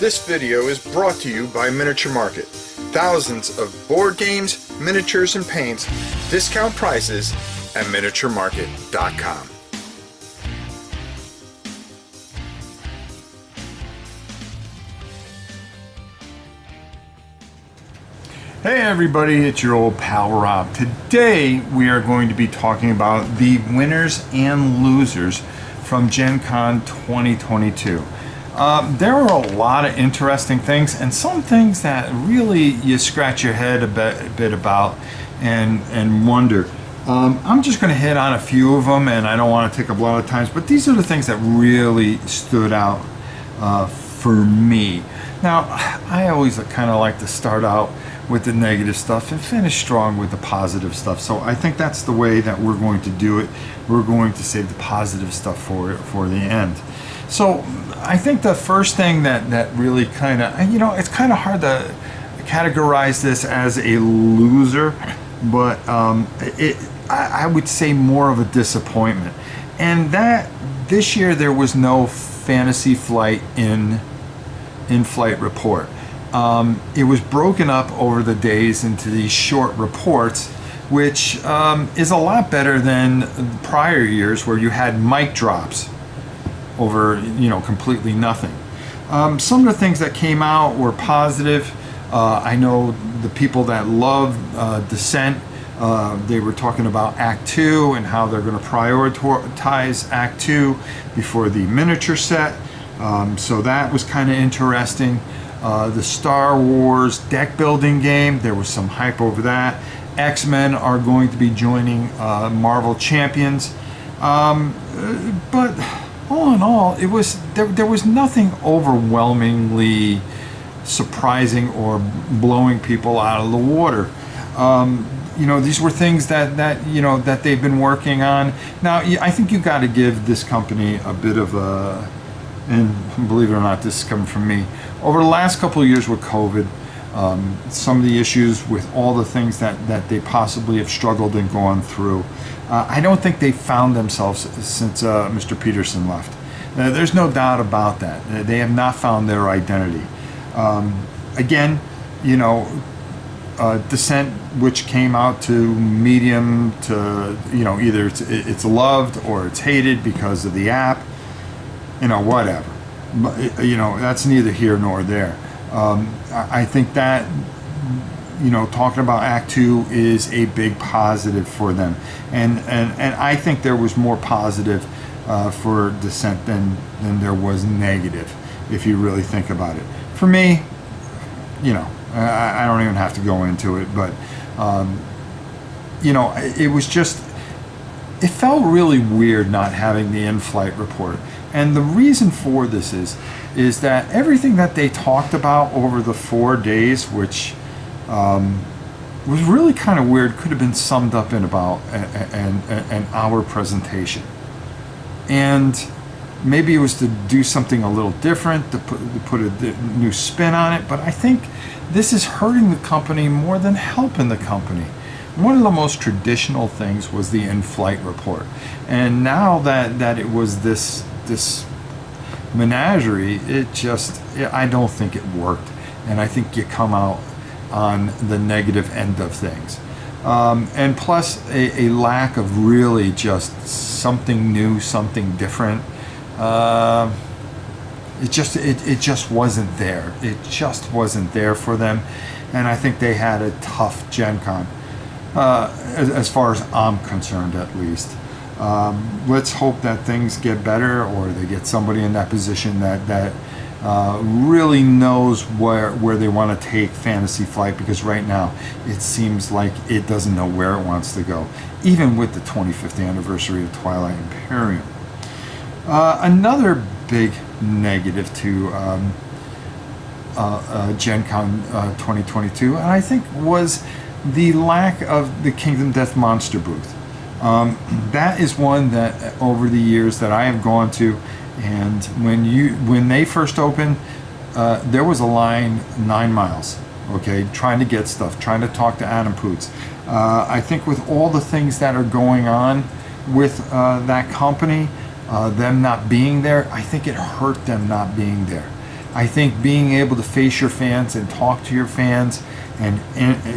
This video is brought to you by Miniature Market. Thousands of board games, miniatures, and paints, discount prices at miniaturemarket.com. Hey everybody, it's your old pal Rob. Today we are going to be talking about the winners and losers from Gen Con 2022. There were a lot of interesting things and some things that really you scratch your head a bit about and wonder. I'm just going to hit on a few of them, and I don't want to take up a lot of time, but these are the things that really stood out for me. Now, I always kind of like to start out with the negative stuff and finish strong with the positive stuff. So I think that's the way that we're going to do it. We're going to save the positive stuff for the end. So I think the first thing that really kind of, it's kind of hard to categorize this as a loser, but I would say more of a disappointment. And that this year there was no Fantasy Flight in-flight report. It was broken up over the days into these short reports, which is a lot better than prior years where you had mic drops over, completely nothing. Some of the things that came out were positive. I know the people that love Descent, they were talking about Act 2 and how they're going to prioritize Act 2 before the miniature set. So that was kind of interesting. The Star Wars deck building game, there was some hype over that. X-Men are going to be joining Marvel Champions. But all in all, it was there was nothing overwhelmingly surprising or blowing people out of the water. These were things that they've been working on. Now, I think you got to give this company a bit of a, and believe it or not, this is coming from me. Over the last couple of years with COVID, some of the issues with all the things that they possibly have struggled and gone through, I don't think they found themselves since Mr. Peterson left. There's no doubt about that. They have not found their identity. Again, Descent, which came out to medium to, either it's loved or it's hated because of the app, whatever. But, that's neither here nor there. I think that, talking about Act 2 is a big positive for them. And I think there was more positive for Descent than there was negative, if you really think about it. For me, I don't even have to go into it, but, it was just, it felt really weird not having the in-flight report. And the reason for this is that everything that they talked about over the 4 days, which was really kind of weird, could have been summed up in about an hour presentation. And maybe it was to do something a little different, to put a new spin on it, but I think this is hurting the company more than helping the company. One of the most traditional things was the in-flight report. And now that it was this menagerie, I don't think it worked. And I think you come out on the negative end of things. And plus a lack of really just something new, something different. It just wasn't there. It just wasn't there for them. And I think they had a tough Gen Con, as far as I'm concerned at least. Let's hope that things get better, or they get somebody in that position that really knows where they want to take Fantasy Flight, because right now it seems like it doesn't know where it wants to go, even with the 25th anniversary of Twilight Imperium. Another big negative to Gen Con 2022, and I think, was the lack of the Kingdom Death Monster booth. That is one that over the years that I have gone to, and when they first opened, there was a line 9 miles, okay, trying to get stuff, trying to talk to Adam Poots. I think with all the things that are going on with that company, them not being there, I think it hurt them not being there. I think being able to face your fans and talk to your fans and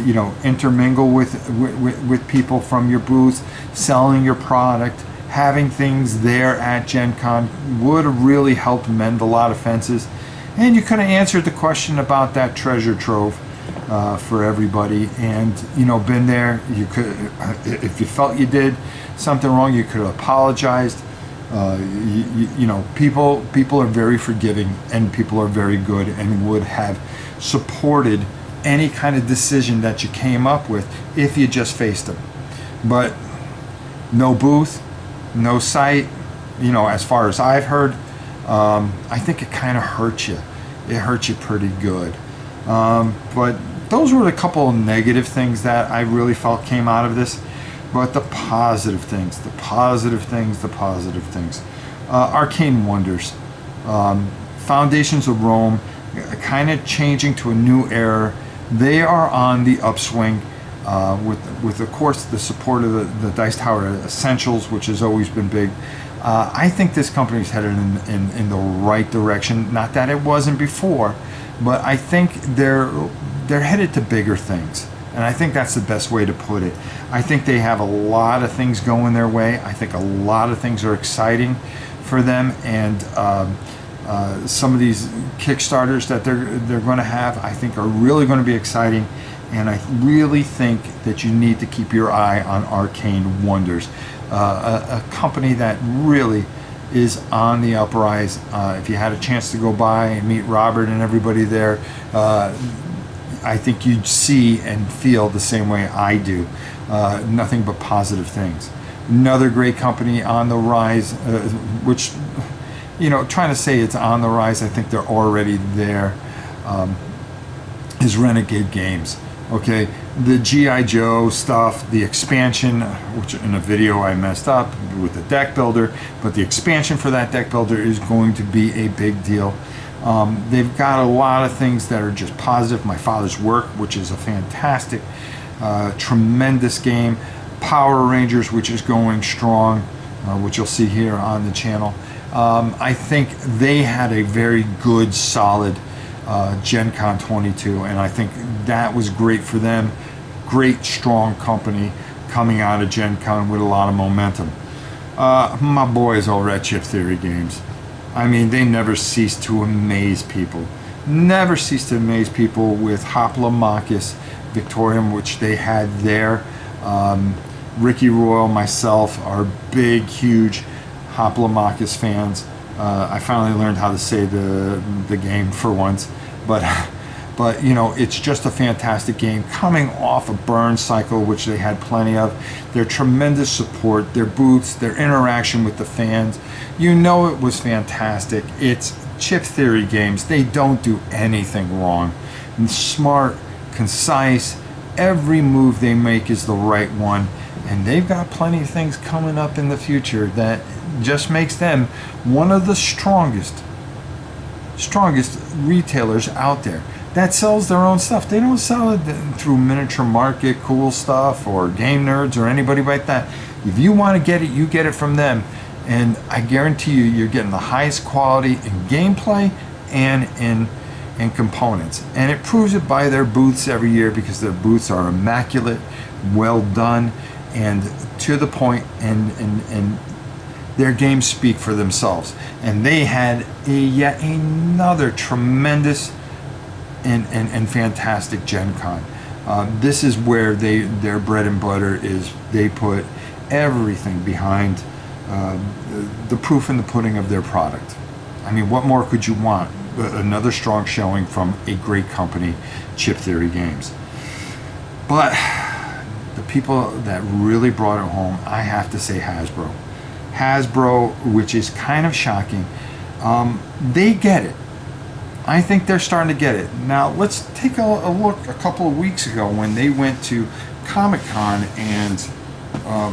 you know, intermingle with people from your booth, selling your product, having things there at Gen Con would have really helped mend a lot of fences. And you could have answered the question about that treasure trove for everybody, and you know, been there. You could, if you felt you did something wrong, you could have apologized. You know, people are very forgiving, and people are very good, and would have supported any kind of decision that you came up with if you just faced them. But no booth, no site, you know, as far as I've heard. I think it kind of hurt you. It hurt you pretty good. But those were the couple of negative things that I really felt came out of this. But the positive things, Arcane Wonders, Foundations of Rome, kind of changing to a new era. They are on the upswing with of course the support of the Dice Tower Essentials, which has always been big. I think this company's headed in the right direction. Not that it wasn't before, but I think they're headed to bigger things. And I think that's the best way to put it. I think they have a lot of things going their way. I think a lot of things are exciting for them, and some of these Kickstarters that they're going to have, I think, are really going to be exciting. And I really think that you need to keep your eye on Arcane Wonders, a company that really is on the uprise. If you had a chance to go by and meet Robert and everybody there, I think you'd see and feel the same way I do. Nothing but positive things. Another great company on the rise, which, you know, trying to say it's on the rise, I think they're already there, is Renegade Games. Okay, the G.I. Joe stuff, the expansion, which in a video I messed up with the deck builder, but the expansion for that deck builder is going to be a big deal. They've got a lot of things that are just positive. My Father's Work, which is a fantastic, tremendous game. Power Rangers, which is going strong, which you'll see here on the channel. I think they had a very good, solid Gen Con 22, and I think that was great for them. Great, strong company coming out of Gen Con with a lot of momentum. My boys over at Chip Theory Games, I mean, they never cease to amaze people. Never cease to amaze people with Hoplomachus Victorium, which they had there. Ricky Royal, myself, are big, huge Hoplomachus fans. I finally learned how to say the game for once, but you know, it's just a fantastic game coming off a burn cycle, which they had plenty of. Their tremendous support, their booths, their interaction with the fans, you know, it was fantastic. It's Chip Theory Games. They don't do anything wrong. Smart, concise, every move they make is the right one, and they've got plenty of things coming up in the future that just makes them one of the strongest retailers out there that sells their own stuff. They don't sell it through Miniature Market, Cool Stuff, or Game Nerds, or anybody like that. If you want to get it, you get it from them, and I guarantee you, you're getting the highest quality in gameplay and in components. And it proves it by their booths every year, because their booths are immaculate, well done, and to the point, and their games speak for themselves. And they had yet another tremendous and fantastic Gen Con. This is where their bread and butter is. They put everything behind the proof in the pudding of their product. I mean, what more could you want? Another strong showing from a great company, Chip Theory Games. But the people that really brought it home, I have to say Hasbro. Hasbro, which is kind of shocking, they get it. I think they're starting to get it. Now let's take a look a couple of weeks ago when they went to Comic-Con and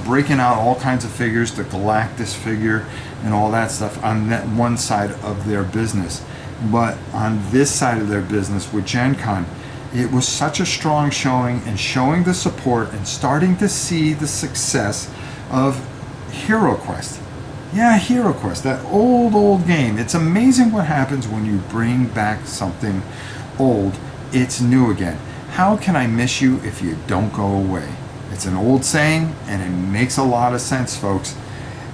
breaking out all kinds of figures, the Galactus figure and all that stuff on that one side of their business. But on this side of their business with Gen Con, it was such a strong showing, and showing the support and starting to see the success of Hero Quest. Yeah, Hero Quest, that old game. It's amazing what happens when you bring back something old. It's new again. How can I miss you if you don't go away? It's an old saying, and it makes a lot of sense, folks.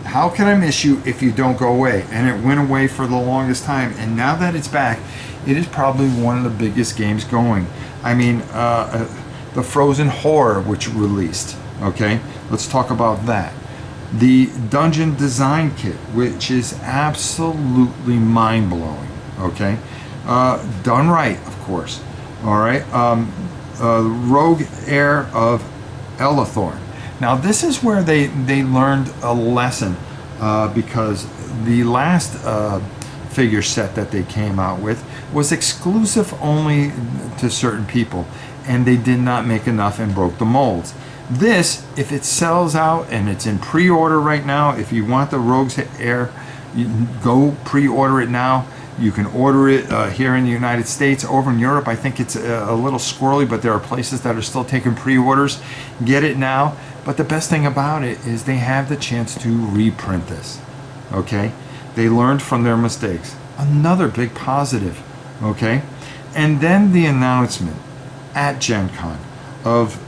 How can I miss you if you don't go away? And it went away for the longest time, and now that it's back, it is probably one of the biggest games going. I mean, the Frozen Horror, which released, okay? Let's talk about that. The Dungeon Design Kit, which is absolutely mind-blowing, okay? Done right, of course, all right? Rogue Heir of Elathorn. Now, this is where they learned a lesson because the last figure set that they came out with was exclusive only to certain people, and they did not make enough and broke the molds. This, if it sells out and it's in pre-order right now, if you want the Rogue's Heir, you can go pre-order it now. You can order it here in the United States. Over in Europe, I think it's a little squirrely, but there are places that are still taking pre-orders. Get it now. But the best thing about it is they have the chance to reprint this. Okay? They learned from their mistakes. Another big positive. Okay? And then the announcement at Gen Con of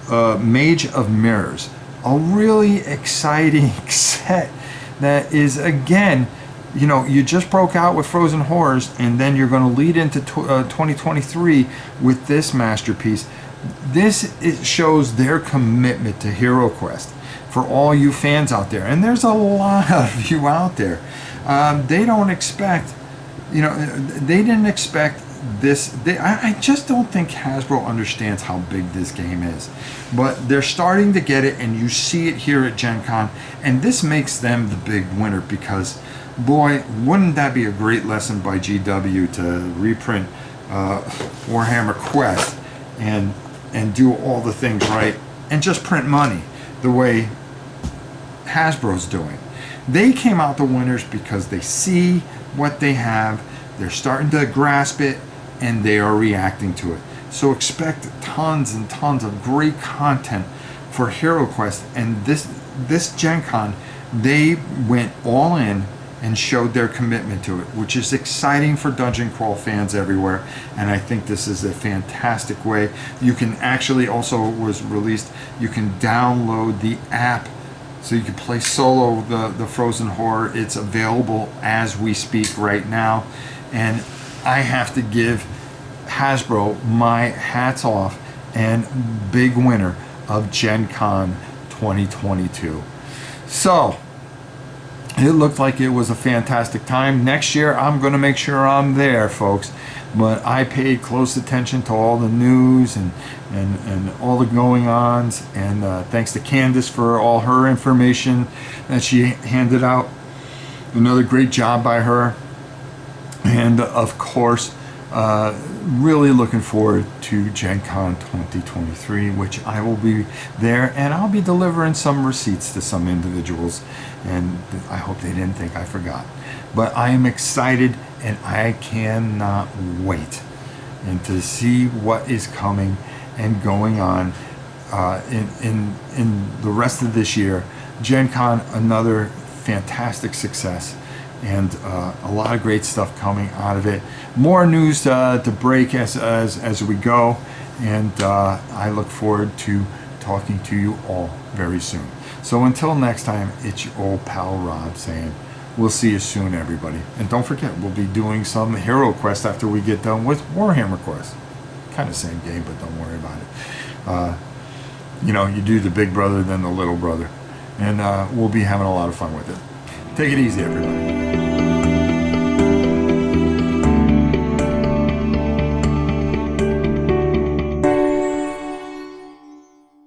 Mage of Mirrors, a really exciting set that is, again, you know, you just broke out with Frozen Horrors, and then you're going to lead into 2023 with this masterpiece. This shows their commitment to Hero Quest for all you fans out there, and there's a lot of you out there. They don't expect, you know, they didn't expect this. I just don't think Hasbro understands how big this game is, but they're starting to get it, and you see it here at Gen Con, and this makes them the big winner because, boy, wouldn't that be a great lesson by GW to reprint Warhammer Quest and do all the things right and just print money the way Hasbro's doing. They came out the winners because they see what they have, they're starting to grasp it, and they are reacting to it. So expect tons and tons of great content for Hero Quest, and this Gen Con, they went all in and showed their commitment to it, which is exciting for Dungeon Crawl fans everywhere. And I think this is a fantastic way. You can actually, also was released, you can download the app so you can play solo the Frozen Horror. It's available as we speak right now. And I have to give Hasbro my hats off, and big winner of Gen Con 2022. So, it looked like it was a fantastic time. Next year, I'm going to make sure I'm there, folks. But I paid close attention to all the news and all the going-ons. And thanks to Candace for all her information that she handed out. Another great job by her. And, of course, really looking forward to Gen Con 2023, which I will be there, and I'll be delivering some receipts to some individuals, and I hope they didn't think I forgot. But I am excited, and I cannot wait and to see what is coming and going on in the rest of this year. Gen Con, another fantastic success, and a lot of great stuff coming out of it. More news to break as we go, and I look forward to talking to you all very soon. So until next time, it's your old pal Rob saying, we'll see you soon, everybody. And don't forget, we'll be doing some Hero Quest after we get done with Warhammer Quest. Kind of same game, but don't worry about it. You know, you do the big brother, then the little brother. And we'll be having a lot of fun with it. Take it easy, everybody.